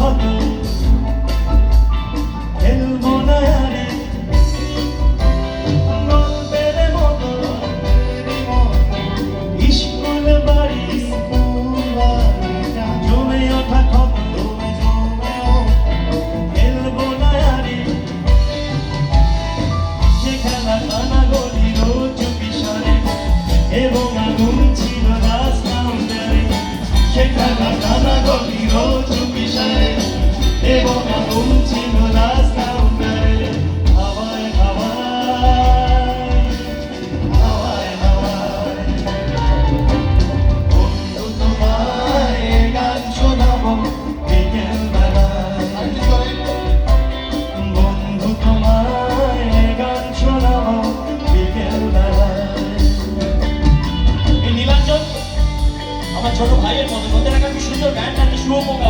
কত খেলবো না আরে গল্পের মতো স্কুল বাড়ি জমে ওঠা কত খেলবো না আরে সে খেলা কানা গলির চুপি সরে এবং আগুন ছিল রাস্তা উন্নয়নে সে খেলা কানা গলির চুপি সরে এবং আগুন ছিল রাস্তা উন্নয়নে হাওয়ায় হাওয়ায় হাওয়ায় হাওয়ায় বন্ধু তোমায় গান শোনাবো বিকেল বেলায় বন্ধু তোমায় গান শোনাবো বিকেল বেলায়। এই নীলাঞ্জন আমার ছোট ভাইয়ের মতো তোদের একটা কি সুন্দর ব্যান্ড আছে শুভপোকা